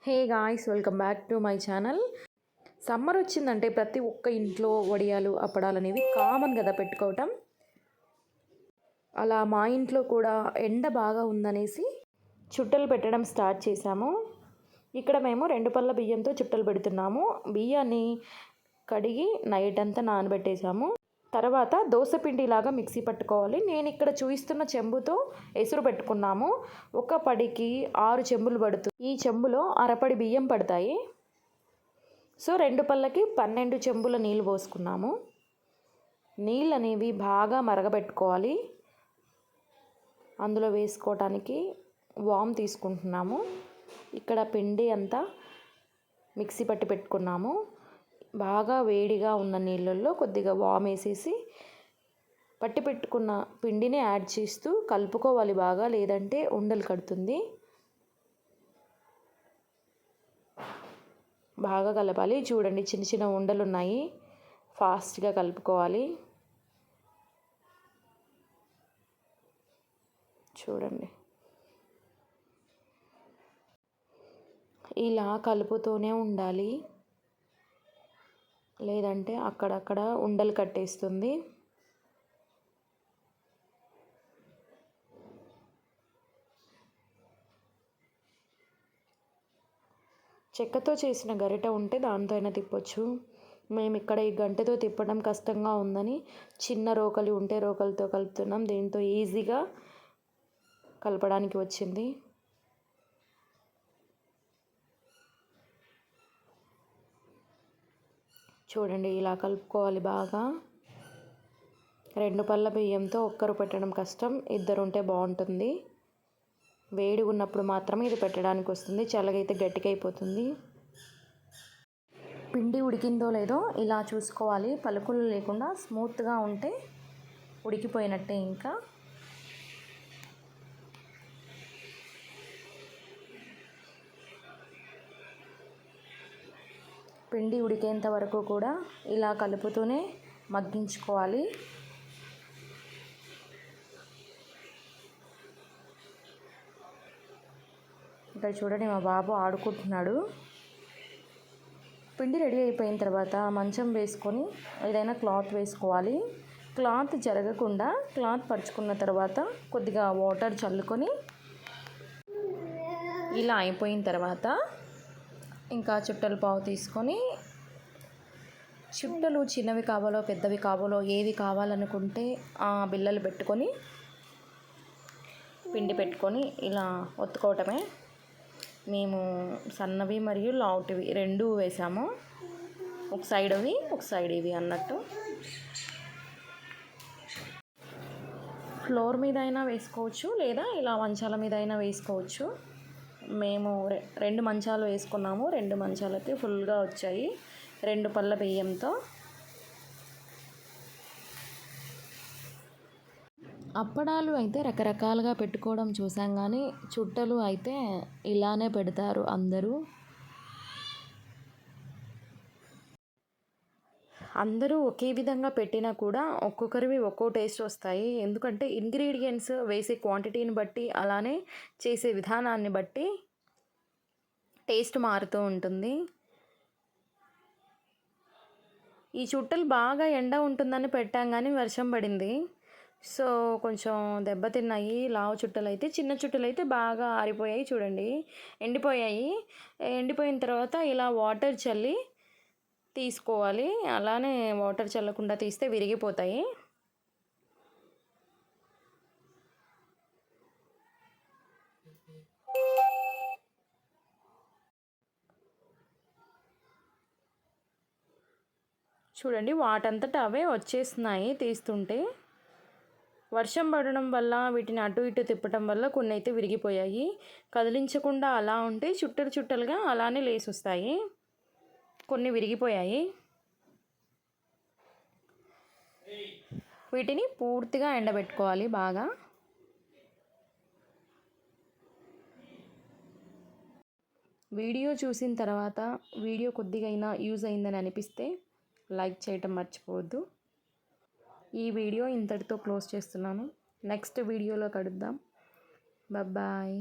Hey guys, welcome back to my channel. Summer వచ్చిందంటే ప్రతి ఒక్క ఇంట్లో వడియాలు అప్పడాలు అనేవి కామన్ కదా పెట్టుకోవటం. అలా మా ఇంట్లో కూడా ఎండ బాగా ఉందనేసి చుట్టలు పెట్టడం స్టార్ట్ చేశాము. ఇక్కడ మేము 2 పళ్ళ బియ్యంతో చుట్టలు పెడుతున్నాము. బియ్యాన్ని కడిగి నైట్ అంతా నానబెట్టేసాము. తర్వాత దోసపిండిలాగా మిక్సీ పట్టుకోవాలి. నేను ఇక్కడ చూపిస్తున్న చెంబుతో ఎసురు పెట్టుకున్నాము. ఒక పడికి 6 చెంబులు పడుతుంది. ఈ చెంబులో అరపడి బియ్యం పడతాయి. సో 2 పళ్ళకి 12 చెంబుల నీళ్ళు పోసుకున్నాము. నీళ్ళు అనేవి బాగా మరగబెట్టుకోవాలి. అందులో వేసుకోవటానికి వామ్ తీసుకుంటున్నాము. ఇక్కడ పిండి అంతా మిక్సీ పట్టి పెట్టుకున్నాము. బాగా వేడిగా ఉన్న నీళ్ళల్లో కొద్దిగా వామ్ వేసేసి పట్టి పెట్టుకున్న పిండిని యాడ్ చేస్తూ కలుపుకోవాలి బాగా, లేదంటే ఉండలు కడుతుంది. బాగా కలపాలి. చూడండి, చిన్న చిన్న ఉండలు ఉన్నాయి. ఫాస్ట్గా కలుపుకోవాలి. చూడండి, ఇలా కలుపుతూనే ఉండాలి, లేదంటే అక్కడక్కడ ఉండలు కట్టేస్తుంది. చెక్కతో చేసిన గరిట ఉంటే దాంతో అయినా తిప్పొచ్చు. మేము ఇక్కడ ఈ గంటతో తిప్పడం కష్టంగా ఉందని చిన్న రోకలి ఉంటే రోకలితో కలుపుతున్నాం. దీంతో ఈజీగా కలపడానికి వచ్చింది. చూడండి, ఇలా కలుపుకోవాలి బాగా. 2 పళ్ళ బియ్యంతో ఒక్కరు పెట్టడం కష్టం, ఇద్దరు ఉంటే బాగుంటుంది. వేడి ఉన్నప్పుడు మాత్రమే ఇది పెట్టడానికి వస్తుంది. చల్లగైతే గట్టిగా అయిపోతుంది. పిండి ఉడికిందో లేదో ఇలా చూసుకోవాలి. పలుకులు లేకుండా స్మూత్గా ఉంటే ఉడికిపోయినట్టే. ఇంకా పిండి ఉడికేంత వరకు కూడా ఇలా కలుపుతూనే మగ్గించుకోవాలి. ఇక్కడ చూడండి, మా బాబు ఆడుకుంటున్నాడు. పిండి రెడీ అయిపోయిన తర్వాత మంచం వేసుకొని ఏదైనా క్లాత్ వేసుకోవాలి. క్లాత్ జరగకుండా క్లాత్ పరుచుకున్న తర్వాత కొద్దిగా వాటర్ చల్లుకొని ఇలా అయిపోయిన తర్వాత ఇంకా చుట్టలు పావు తీసుకొని, చుట్టలు చిన్నవి కావాలో పెద్దవి కావాలో ఏవి కావాలనుకుంటే ఆ బిళ్ళలు పెట్టుకొని పిండి పెట్టుకొని ఇలా ఒత్తుకోవటమే. మేము సన్నవి మరియు లావుటివి 2 వేసాము. ఒక సైడ్ అవి ఒక సైడ్ ఇవి అన్నట్టు. ఫ్లోర్ మీద అయినా వేసుకోవచ్చు, లేదా ఇలా మంచాల మీద అయినా వేసుకోవచ్చు. మేము 2 మంచాలు వేసుకున్నాము. 2 మంచాలకి ఫుల్గా వచ్చాయి 2 పళ్ళ బియ్యంతో. అప్పడాలు అయితే రకరకాలుగా పెట్టుకోవడం చూసాం, కానీ చుట్టలు అయితే ఇలానే పెడతారు అందరూ. అందరూ ఒకే విధంగా పెట్టినా కూడా ఒక్కొక్కరివి ఒక్కో టేస్ట్ వస్తాయి. ఎందుకంటే ఇంగ్రీడియంట్స్ వేసే క్వాంటిటీని బట్టి, అలానే చేసే విధానాన్ని బట్టి టేస్ట్ మారుతూ ఉంటుంది. ఈ చుట్టలు బాగా ఎండ ఉంటుందని పెట్టాం, కానీ వర్షం పడింది. సో కొంచెం దెబ్బతిన్నాయి. లావు చుట్టలు అయితే, చిన్న చుట్టలు అయితే బాగా ఆరిపోయాయి. చూడండి, ఎండిపోయాయి. ఎండిపోయిన తర్వాత ఇలా వాటర్ చల్లి తీసుకోవాలి. అలానే వాటర్ చల్లకుండా తీస్తే విరిగిపోతాయి. చూడండి, వాటంతట అవే వచ్చేస్తున్నాయి తీస్తుంటే. వర్షం పడడం వల్ల వీటిని అటు ఇటు తిప్పటం వల్ల కొన్ని అయితే విరిగిపోయాయి. కదిలించకుండా అలా ఉంటే చుట్టలు చుట్టలుగా అలానే లేసి వస్తాయి. కొన్ని విరిగిపోయాయి. వీటిని పూర్తిగా ఎండబెట్టుకోవాలి బాగా. వీడియో చూసిన తర్వాత వీడియో కొద్దిగా అయినా యూజ్ అయిందని అనిపిస్తే లైక్ చేయటం మర్చిపోవద్దు. ఈ వీడియో ఇంతటితో క్లోజ్ చేస్తున్నాను. నెక్స్ట్ వీడియోలో కలుద్దాం. బాయ్.